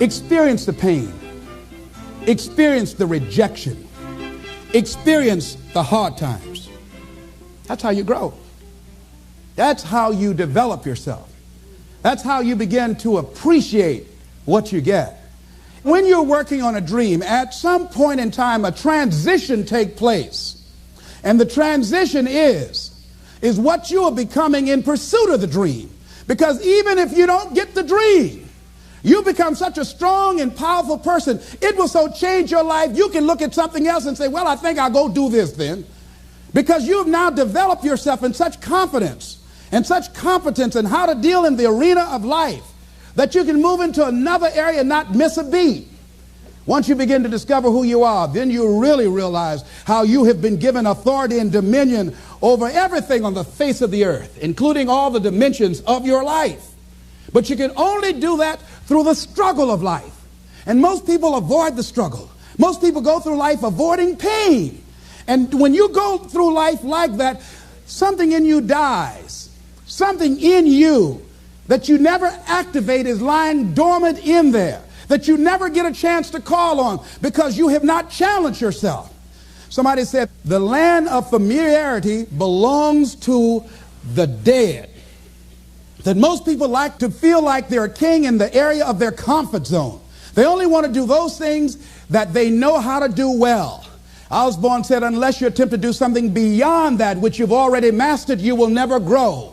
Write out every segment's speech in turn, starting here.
Experience the pain. Experience the rejection. Experience the hard times. That's how you grow. That's how you develop yourself. That's how you begin to appreciate what you get. When you're working on a dream, at some point in time, a transition takes place. And the transition is what you are becoming in pursuit of the dream. Because even if you don't get the dream, you become such a strong and powerful person. It will so change your life, you can look at something else and say, well, I think I'll go do this then. Because you have now developed yourself in such confidence and such competence in how to deal in the arena of life that you can move into another area and not miss a beat. Once you begin to discover who you are, then you really realize how you have been given authority and dominion over everything on the face of the earth, including all the dimensions of your life. But you can only do that through the struggle of life. And most people avoid the struggle. Most people go through life avoiding pain. And when you go through life like that, something in you dies. Something in you that you never activate is lying dormant in there, that you never get a chance to call on because you have not challenged yourself. Somebody said, the land of familiarity belongs to the dead. That most people like to feel like they're a king in the area of their comfort zone. They only want to do those things that they know how to do well. Osborne said, unless you attempt to do something beyond that which you've already mastered, you will never grow.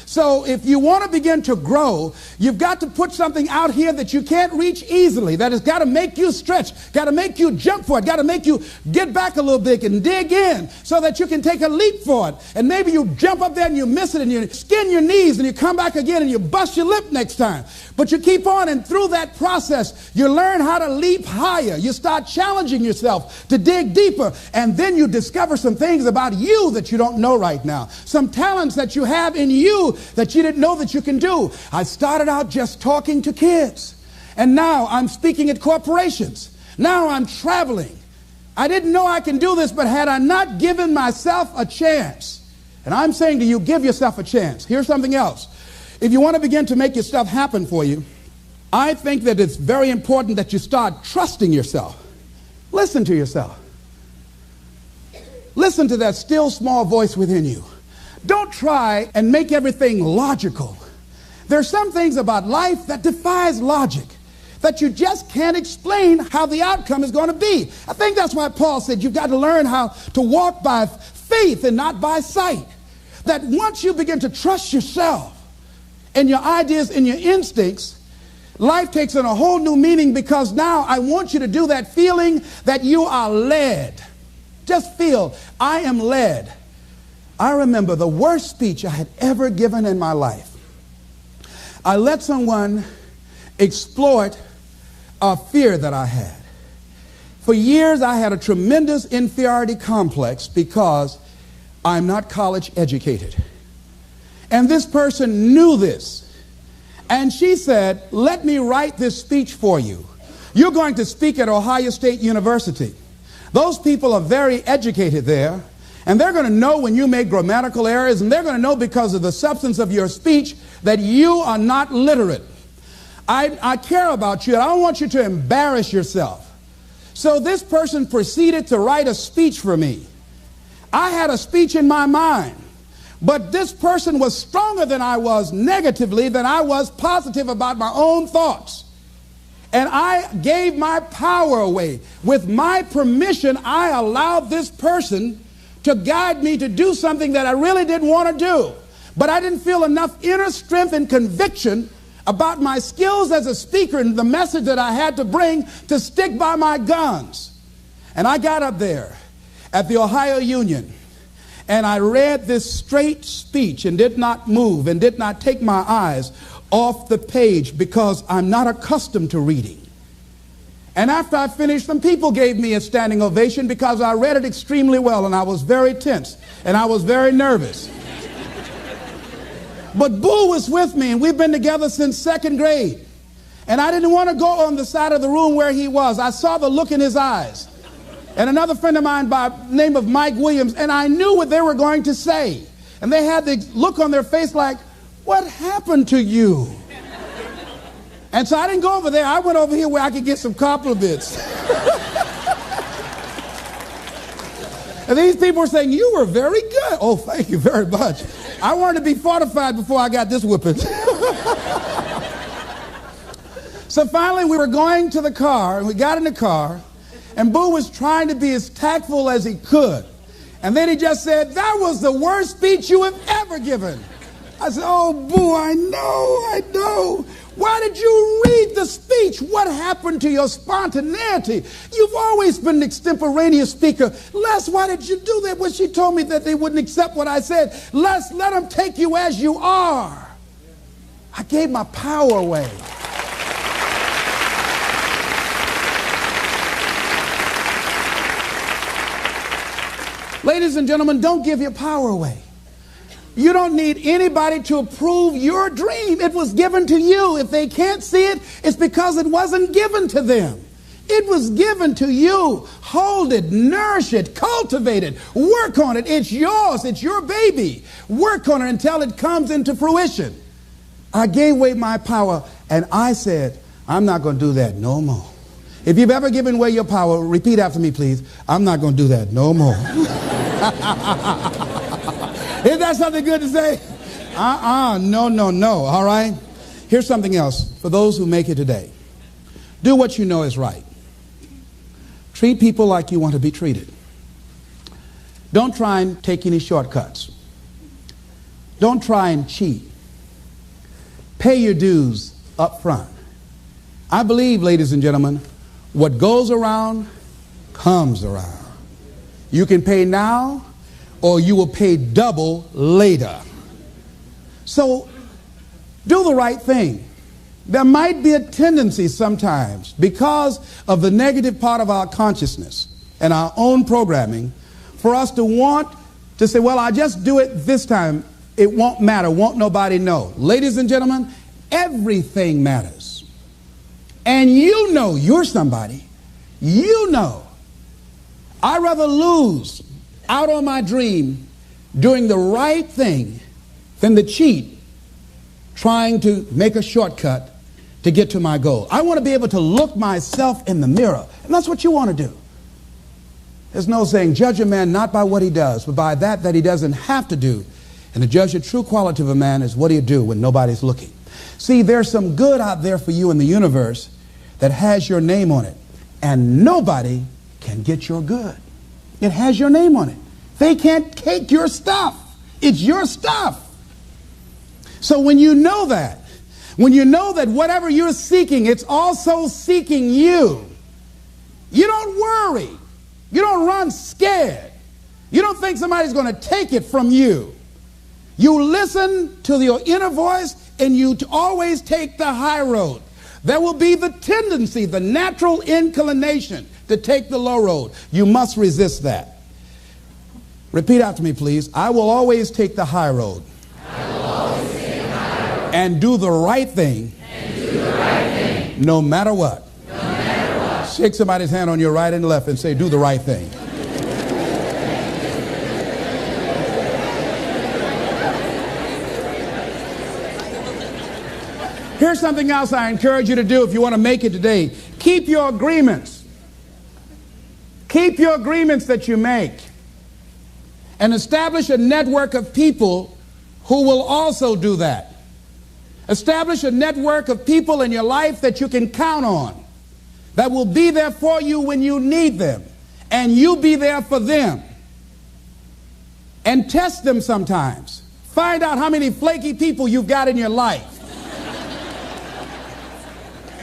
So if you want to begin to grow, you've got to put something out here that you can't reach easily, that has got to make you stretch, got to make you jump for it, got to make you get back a little bit and dig in so that you can take a leap for it. And maybe you jump up there and you miss it and you skin your knees and you come back again and you bust your lip next time. But you keep on, and through that process, you learn how to leap higher. You start challenging yourself to dig deeper, and then you discover some things about you that you don't know right now. Some talents that you have in you that you didn't know that you can do. I started out just talking to kids, and now I'm speaking at corporations. Now I'm traveling. I didn't know I can do this, but had I not given myself a chance, and I'm saying to you, give yourself a chance. Here's something else. If you want to begin to make your stuff happen for you, I think that it's very important that you start trusting yourself. Listen to yourself. Listen to that still small voice within you. Don't try and make everything logical. There are some things about life that defies logic, that you just can't explain how the outcome is going to be. I think that's why Paul said you've got to learn how to walk by faith and not by sight. That once you begin to trust yourself and your ideas and your instincts, life takes on a whole new meaning, because now I want you to do that feeling that you are led. Just feel, I am led. I remember the worst speech I had ever given in my life. I let someone exploit a fear that I had. For years I had a tremendous inferiority complex because I'm not college educated. And this person knew this. And she said, let me write this speech for you. You're going to speak at Ohio State University. Those people are very educated there. And they're going to know when you make grammatical errors. And they're going to know because of the substance of your speech that you are not literate. I care about you. And I don't want you to embarrass yourself. So this person proceeded to write a speech for me. I had a speech in my mind. But this person was stronger than I was negatively than I was positive about my own thoughts. And I gave my power away. With my permission, I allowed this person to guide me to do something that I really didn't want to do. But I didn't feel enough inner strength and conviction about my skills as a speaker and the message that I had to bring to stick by my guns. And I got up there at the Ohio Union, and I read this straight speech and did not move and did not take my eyes off the page because I'm not accustomed to reading. And after I finished, some people gave me a standing ovation because I read it extremely well, and I was very tense and I was very nervous. But Boo was with me, and we've been together since second grade. And I didn't want to go on the side of the room where he was. I saw the look in his eyes. And another friend of mine by the name of Mike Williams, and I knew what they were going to say. And they had the look on their face like, what happened to you? And so I didn't go over there. I went over here where I could get some compliments. And these people were saying, you were very good. Oh, thank you very much. I wanted to be fortified before I got this whipping. So finally we were going to the car, and we got in the car, and Boo was trying to be as tactful as he could. And then he just said, that was the worst speech you have ever given. I said, oh, Boo, I know. Why did you read the speech? What happened to your spontaneity? You've always been an extemporaneous speaker. Les, why did you do that when she told me that they wouldn't accept what I said? Les, let them take you as you are. I gave my power away. Ladies and gentlemen, don't give your power away. You don't need anybody to approve your dream. It was given to you. If they can't see it, it's because it wasn't given to them. It was given to you. Hold it, nourish it, cultivate it, work on it. It's yours. It's your baby. Work on it until it comes into fruition. I gave away my power, and I said, I'm not going to do that no more. If you've ever given away your power, repeat after me, please. I'm not going to do that no more. Isn't that something good to say? No. All right? Here's something else for those who make it today. Do what you know is right. Treat people like you want to be treated. Don't try and take any shortcuts. Don't try and cheat. Pay your dues up front. I believe, ladies and gentlemen, what goes around comes around. You can pay now, or you will pay double later. So do the right thing. There might be a tendency sometimes, because of the negative part of our consciousness and our own programming, for us to want to say, well, I'll just do it this time. It won't matter. Won't nobody know. Ladies and gentlemen, everything matters. And you know you're somebody. You know. I'd rather lose out on my dream doing the right thing than to cheat trying to make a shortcut to get to my goal. I want to be able to look myself in the mirror, and that's what you want to do. There's no saying, judge a man not by what he does, but by that he doesn't have to do. And to judge the true quality of a man is what do you do when nobody's looking. See, there's some good out there for you in the universe that has your name on it, and nobody can get your good. It has your name on it. They can't take your stuff. It's your stuff. So when you know that whatever you're seeking, it's also seeking you, you don't worry. You don't run scared. You don't think somebody's going to take it from you. You listen to your inner voice, and you always take the high road. There will be the tendency, the natural inclination to take the low road. You must resist that. Repeat after me, please. I will always take the high road. I will always take the high road. And do the right thing. And do the right thing. No matter what. No matter what. Shake somebody's hand on your right and left and say, do the right thing. Here's something else I encourage you to do if you want to make it today. Keep your agreements. Keep your agreements that you make. And establish a network of people who will also do that. Establish a network of people in your life that you can count on, that will be there for you when you need them, and you be there for them. And test them sometimes. Find out how many flaky people you've got in your life.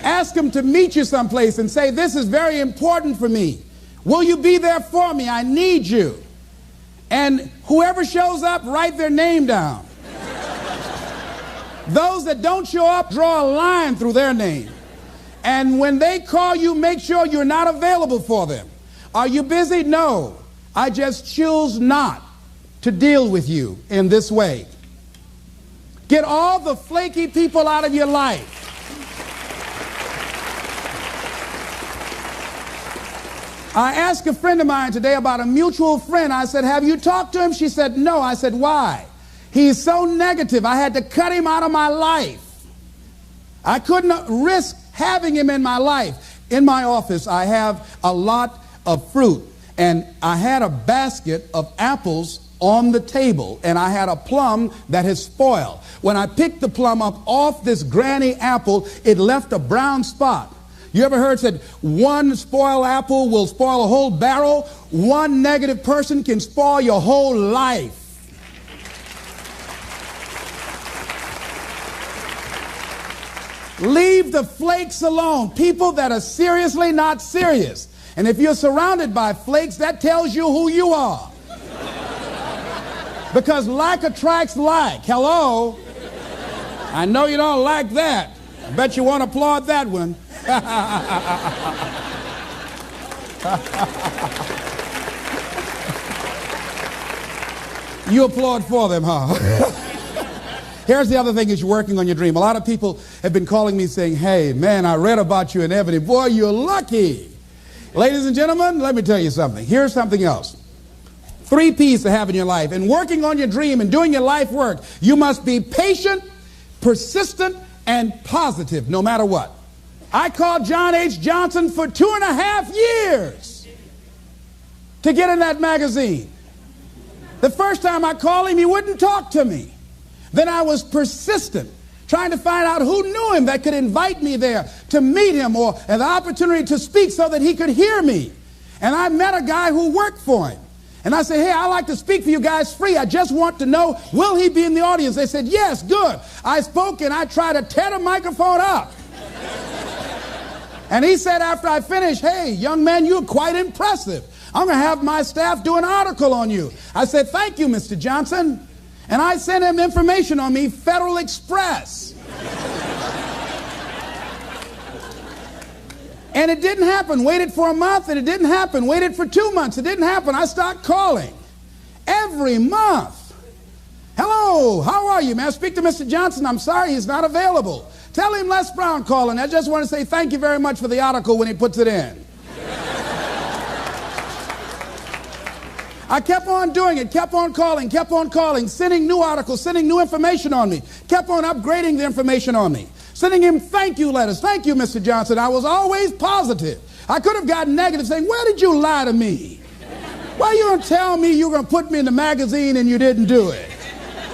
Ask them to meet you someplace and say, this is very important for me. Will you be there for me? I need you. And whoever shows up, write their name down. Those that don't show up, draw a line through their name. And when they call you, make sure you're not available for them. Are you busy? No. I just choose not to deal with you in this way. Get all the flaky people out of your life. I asked a friend of mine today about a mutual friend. I said, have you talked to him? She said, no. I said, why? He's so negative. I had to cut him out of my life. I couldn't risk having him in my life. In my office, I have a lot of fruit, and I had a basket of apples on the table, and I had a plum that had spoiled. When I picked the plum up off this granny apple, it left a brown spot. You ever heard said one spoiled apple will spoil a whole barrel? One negative person can spoil your whole life. Leave the flakes alone. People that are seriously not serious. And if you're surrounded by flakes, that tells you who you are. Because like attracts like. Hello? I know you don't like that. I bet you won't applaud that one. You applaud for them, huh? Here's the other thing is you're working on your dream. A lot of people have been calling me saying, hey, man, I read about you in Ebony. Boy, you're lucky. Ladies and gentlemen, let me tell you something. Here's something else. 3 P's to have in your life. In working on your dream and doing your life work, you must be patient, persistent, and positive no matter what. I called John H. Johnson for 2.5 years to get in that magazine. The first time I called him, he wouldn't talk to me. Then I was persistent, trying to find out who knew him that could invite me there to meet him or an opportunity to speak so that he could hear me. And I met a guy who worked for him. And I said, hey, I'd like to speak for you guys free. I just want to know, will he be in the audience? They said, yes, good. I spoke and I tried to tear the microphone up. And he said after I finished, hey, young man, you're quite impressive. I'm going to have my staff do an article on you. I said, thank you, Mr. Johnson. And I sent him information on me, Federal Express. And it didn't happen. Waited for a month and it didn't happen. Waited for 2 months. It didn't happen. I started calling every month. Hello, how are you? May I speak to Mr. Johnson? I'm sorry, he's not available. Tell him Les Brown calling. I just want to say thank you very much for the article when he puts it in. I kept on doing it, kept on calling, sending new articles, sending new information on me, kept on upgrading the information on me, sending him thank you letters. Thank you, Mr. Johnson. I was always positive. I could have gotten negative saying, where did you lie to me? Why you don't tell me you were going to put me in the magazine and you didn't do it?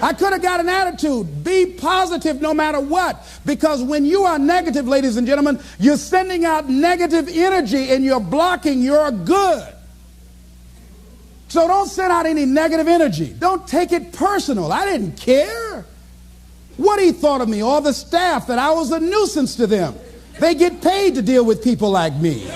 I could have got an attitude. Be positive no matter what. Because when you are negative, ladies and gentlemen, you're sending out negative energy and you're blocking your good. So don't send out any negative energy. Don't take it personal. I didn't care what he thought of me or the staff, that I was a nuisance to them. They get paid to deal with people like me.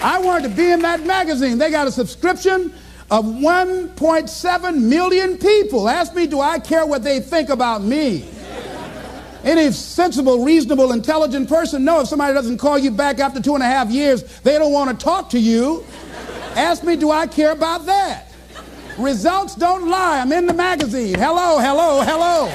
I wanted to be in that magazine. They got a subscription of 1.7 million people. Ask me, do I care what they think about me? Any sensible, reasonable, intelligent person knows if somebody doesn't call you back after 2.5 years, they don't want to talk to you. Ask me, do I care about that? Results don't lie. I'm in the magazine. Hello, hello, hello.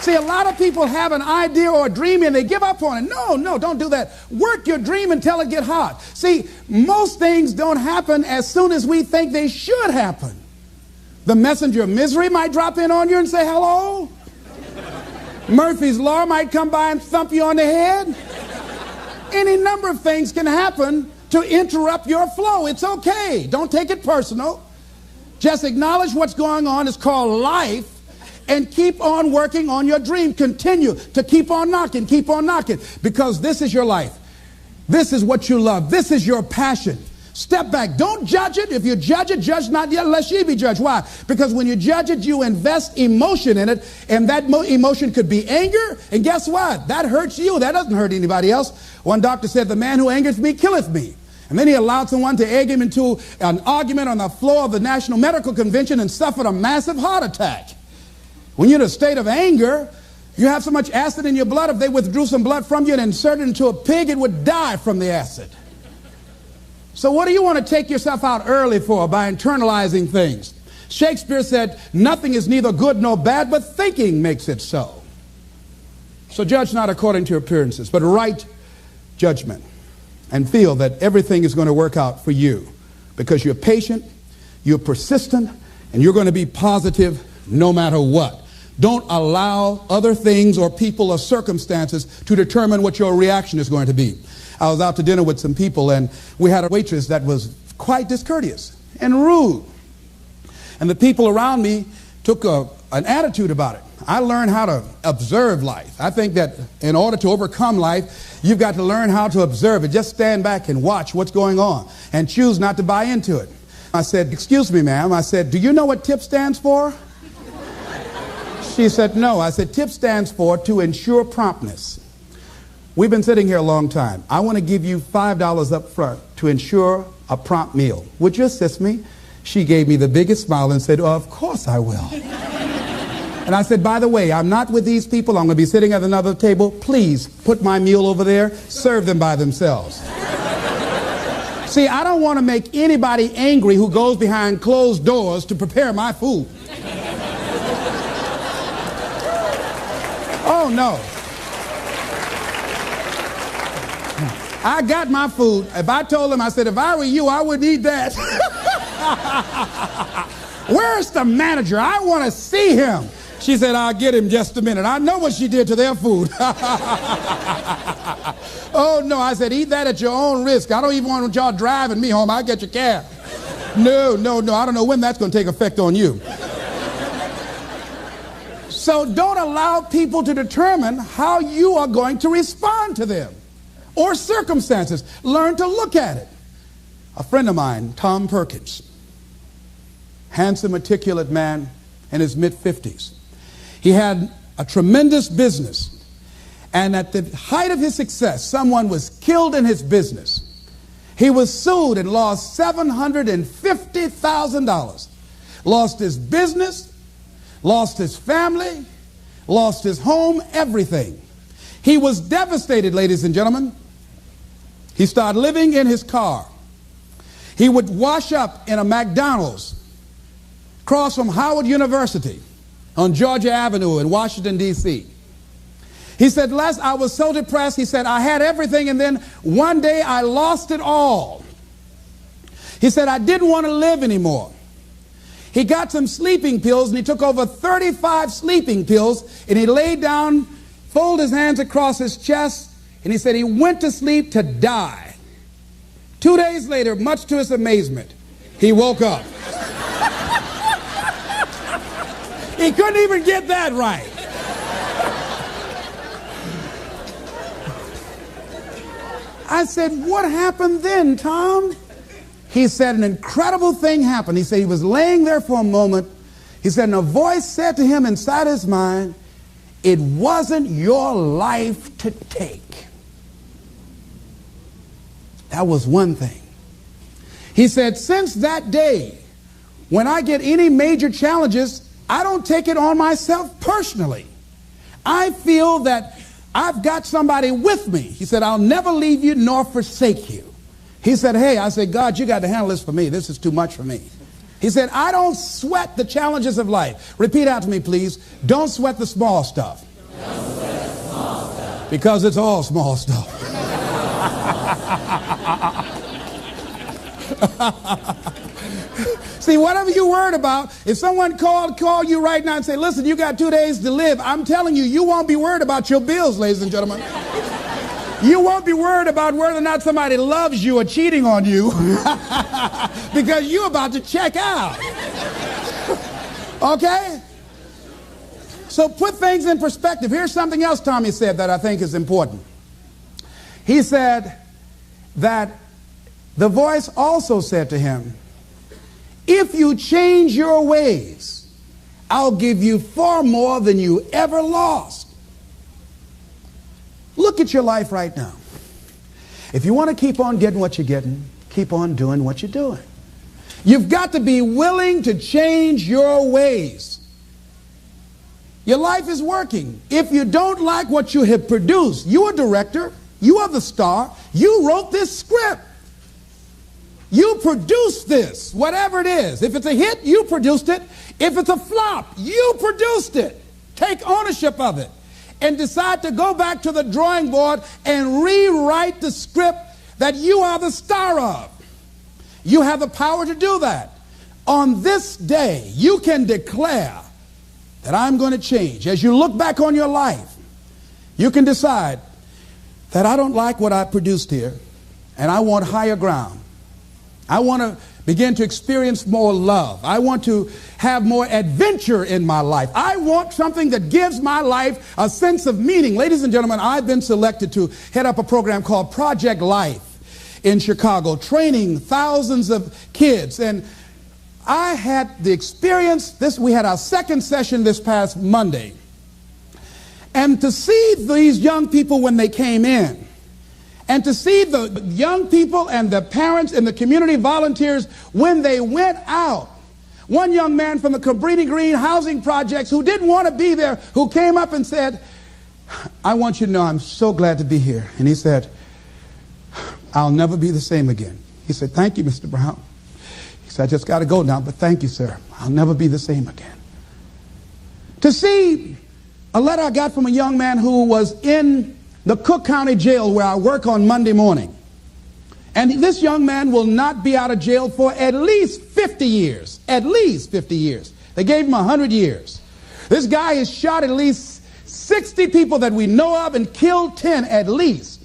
See, a lot of people have an idea or a dream and they give up on it. No, don't do that. Work your dream until it gets hot. See, most things don't happen as soon as we think they should happen. The messenger of misery might drop in on you and say hello. Murphy's Law might come by and thump you on the head. Any number of things can happen to interrupt your flow. It's okay. Don't take it personal. Just acknowledge what's going on. It's called life. And keep on working on your dream. Continue to keep on knocking, because this is your life. This is what you love. This is your passion. Step back. Don't judge it. If you judge it, judge not yet, lest ye be judged. Why? Because when you judge it, you invest emotion in it, and that emotion could be anger, and guess what? That hurts you. That doesn't hurt anybody else. One doctor said, the man who angereth me killeth me. And then he allowed someone to egg him into an argument on the floor of the National Medical Convention and suffered a massive heart attack. When you're in a state of anger, you have so much acid in your blood, if they withdrew some blood from you and inserted it into a pig, it would die from the acid. So what do you want to take yourself out early for by internalizing things? Shakespeare said, nothing is neither good nor bad, but thinking makes it so. So judge not according to appearances, but right judgment. and feel that everything is going to work out for you because you're patient, you're persistent, and you're going to be positive no matter what. Don't allow other things or people or circumstances to determine what your reaction is going to be. I was out to dinner with some people, and we had a waitress that was quite discourteous and rude. And the people around me took an attitude about it. I learned how to observe life. I think that in order to overcome life, you've got to learn how to observe it. Just stand back and watch what's going on and choose not to buy into it. I said, "Excuse me, ma'am." I said, "Do you know what TIP stands for?" She said, "No." I said, "TIP stands for to ensure promptness. We've been sitting here a long time. I want to give you $5 up front to ensure a prompt meal. Would you assist me?" She gave me the biggest smile and said, "Oh, of course I will." And I said, "By the way, I'm not with these people. I'm going to be sitting at another table. Please put my meal over there. Serve them by themselves." See, I don't want to make anybody angry who goes behind closed doors to prepare my food. Oh, no. I got my food. If I told them, I said, "If I were you, I wouldn't eat that." "Where's the manager? I want to see him." She said, "I'll get him just a minute." I know what she did to their food. Oh, no. I said, "Eat that at your own risk. I don't even want y'all driving me home. I'll get your cab." No. I don't know when that's going to take effect on you. So don't allow people to determine how you are going to respond to them or circumstances. Learn to look at it. A friend of mine, Tom Perkins, handsome, articulate man in his mid-50s. He had a tremendous business, and at the height of his success, someone was killed in his business. He was sued and lost $750,000. Lost his business, lost his family, lost his home, everything. He was devastated, ladies and gentlemen. He started living in his car. He would wash up in a McDonald's across from Howard University on Georgia Avenue in Washington, D.C. He said, "Les, I was so depressed." He said, "I had everything, and then one day I lost it all." He said, "I didn't want to live anymore." He got some sleeping pills, and he took over 35 sleeping pills, and he laid down, folded his hands across his chest, and he said he went to sleep to die. 2 days later, much to his amazement, he woke up. He couldn't even get that right. I said, "What happened then, Tom?" He said, "An incredible thing happened." He said he was laying there for a moment. He said, and a voice said to him inside his mind, "It wasn't your life to take." That was one thing. He said, "Since that day, when I get any major challenges, I don't take it on myself personally. I feel that I've got somebody with me." He said, "I'll never leave you nor forsake you." He said, "Hey," I said, "God, you got to handle this for me. This is too much for me." He said, "I don't sweat the challenges of life." Repeat out to me, please. Don't sweat the small stuff. Don't sweat the small stuff. Because it's all small stuff. See, whatever you're worried about, if someone call you right now and say, "Listen, you got 2 days to live," I'm telling you, you won't be worried about your bills, ladies and gentlemen. You won't be worried about whether or not somebody loves you or cheating on you because you're about to check out. Okay? So put things in perspective. Here's something else Tommy said that I think is important. He said that the voice also said to him, "If you change your ways, I'll give you far more than you ever lost." Look at your life right now. If you want to keep on getting what you're getting, keep on doing what you're doing. You've got to be willing to change your ways. Your life is working. If you don't like what you have produced, you're a director, you are the star, you wrote this script. You produced this, whatever it is. If it's a hit, you produced it. If it's a flop, you produced it. Take ownership of it and decide to go back to the drawing board and rewrite the script that you are the star of. You have the power to do that. On this day, you can declare that I'm going to change. As you look back on your life, you can decide that I don't like what I produced here, and I want higher ground. I want to begin to experience more love. I want to have more adventure in my life. I want something that gives my life a sense of meaning. Ladies and gentlemen, I've been selected to head up a program called Project Life in Chicago, training thousands of kids. And I had the experience, we had our second session this past Monday. And to see these young people when they came in, and to see the young people and the parents and the community volunteers when they went out. One young man from the Cabrini Green housing projects who didn't want to be there, who came up and said, I want you to know I'm so glad to be here. And he said, I'll never be the same again. He said, thank you, Mr. Brown. He said, I just got to go now, but thank you, sir. I'll never be the same again. To see a letter I got from a young man who was in the Cook County Jail where I work on Monday morning. And this young man will not be out of jail for at least 50 years. At least 50 years. They gave him 100 years. This guy has shot at least 60 people that we know of and killed 10 at least.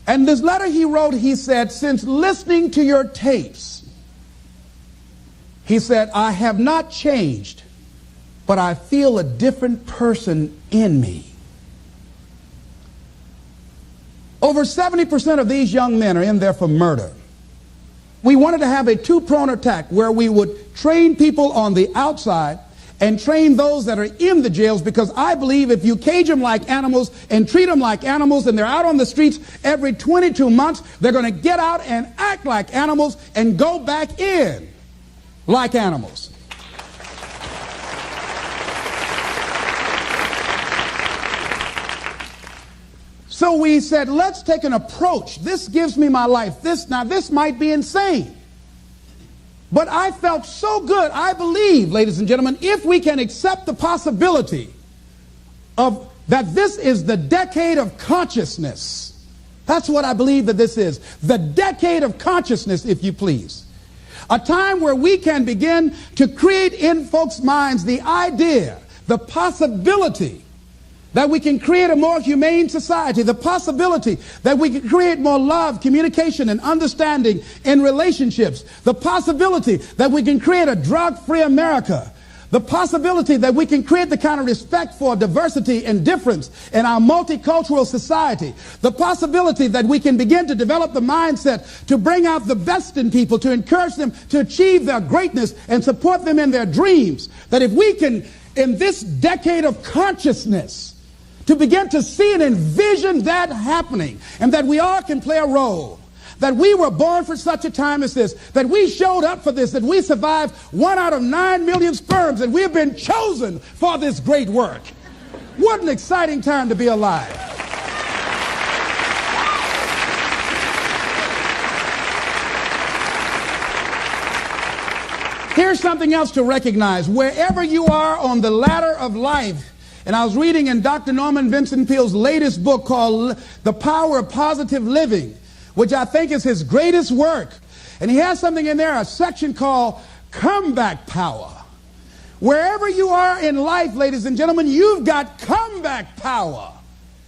And this letter he wrote, he said, since listening to your tapes, he said, I have not changed, but I feel a different person in me. Over 70% of these young men are in there for murder. We wanted to have a two-pronged attack where we would train people on the outside and train those that are in the jails, because I believe if you cage them like animals and treat them like animals and they're out on the streets every 22 months, they're going to get out and act like animals and go back in like animals. So we said, let's take an approach. This gives me my life. This might be insane. But I felt so good. I believe, ladies and gentlemen, if we can accept the possibility of that this is the decade of consciousness. That's what I believe that this is. The decade of consciousness, if you please. A time where we can begin to create in folks' minds the idea, the possibility that we can create a more humane society, the possibility that we can create more love, communication, and understanding in relationships, the possibility that we can create a drug-free America, the possibility that we can create the kind of respect for diversity and difference in our multicultural society, the possibility that we can begin to develop the mindset to bring out the best in people, to encourage them to achieve their greatness and support them in their dreams, that if we can, in this decade of consciousness, to begin to see and envision that happening, and that we all can play a role, that we were born for such a time as this, that we showed up for this, that we survived 1 out of 9 million sperms, and we have been chosen for this great work. What an exciting time to be alive. Here's something else to recognize. Wherever you are on the ladder of life, and I was reading in Dr. Norman Vincent Peale's latest book called The Power of Positive Living, which I think is his greatest work. And he has something in there, a section called Comeback Power. Wherever you are in life, ladies and gentlemen, you've got comeback power.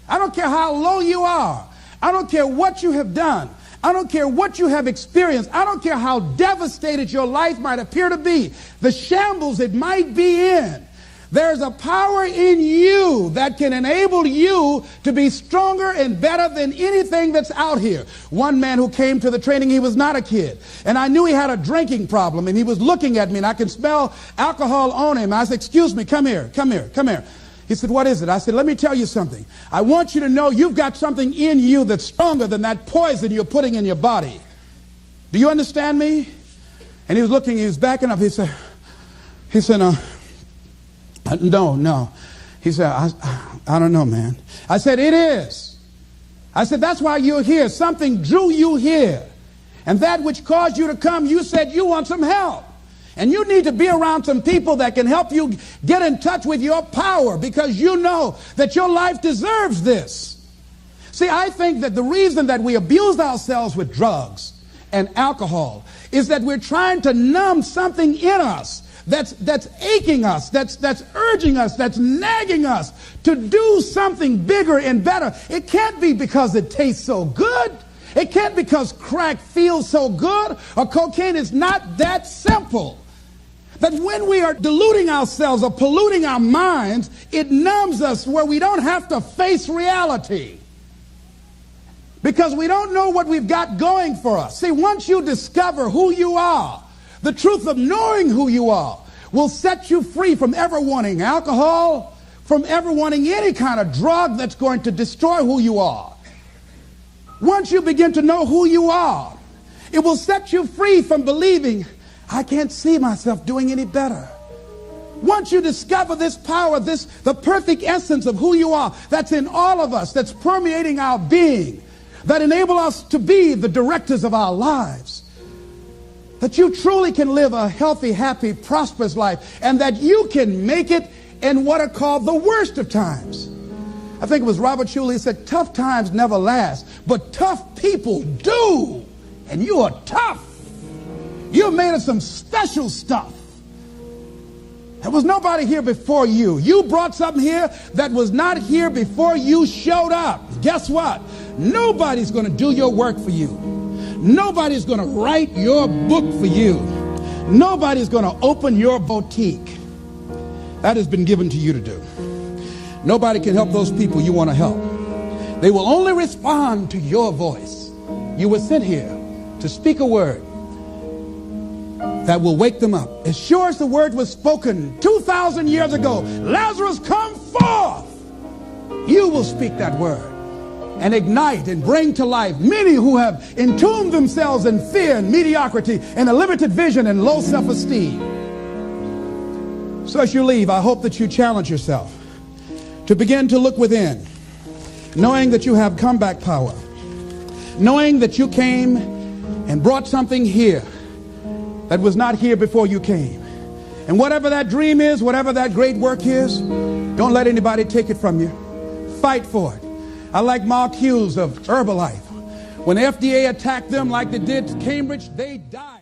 I don't care how low you are. I don't care what you have done. I don't care what you have experienced. I don't care how devastated your life might appear to be, the shambles it might be in. There's a power in you that can enable you to be stronger and better than anything that's out here. One man who came to the training, he was not a kid. And I knew he had a drinking problem. And he was looking at me, and I could smell alcohol on him. I said, excuse me, come here, come here, come here. He said, what is it? I said, let me tell you something. I want you to know you've got something in you that's stronger than that poison you're putting in your body. Do you understand me? And he was looking, he was backing up. He said, no. He said, I don't know, man. I said, it is. I said, that's why you're here. Something drew you here. And that which caused you to come, you said you want some help. And you need to be around some people that can help you get in touch with your power, because you know that your life deserves this. See, I think that the reason that we abuse ourselves with drugs and alcohol is that we're trying to numb something in us that's aching us, that's urging us, that's nagging us to do something bigger and better. It can't be because it tastes so good. It can't be because crack feels so good or cocaine. Is not that simple. That when we are deluding ourselves or polluting our minds, it numbs us where we don't have to face reality. Because we don't know what we've got going for us. See, once you discover who you are, the truth of knowing who you are will set you free from ever wanting alcohol, from ever wanting any kind of drug that's going to destroy who you are. Once you begin to know who you are, it will set you free from believing, I can't see myself doing any better. Once you discover this power, the perfect essence of who you are, that's in all of us, that's permeating our being, that enable us to be the directors of our lives, that you truly can live a healthy, happy, prosperous life, and that you can make it in what are called the worst of times. I think it was Robert Schuller said, tough times never last, but tough people do. And you are tough. You're made of some special stuff. There was nobody here before you. You brought something here that was not here before you showed up. Guess what? Nobody's going to do your work for you. Nobody's going to write your book for you. Nobody's going to open your boutique. That has been given to you to do. Nobody can help those people you want to help. They will only respond to your voice. You were sent here to speak a word that will wake them up. As sure as the word was spoken 2,000 years ago, Lazarus, come forth. You will speak that word and ignite and bring to life many who have entombed themselves in fear and mediocrity and a limited vision and low self-esteem. So as you leave, I hope that you challenge yourself to begin to look within, knowing that you have comeback power, knowing that you came and brought something here that was not here before you came. And whatever that dream is, whatever that great work is, don't let anybody take it from you. Fight for it. I like Mark Hughes of Herbalife. When the FDA attacked them like they did Cambridge, they died.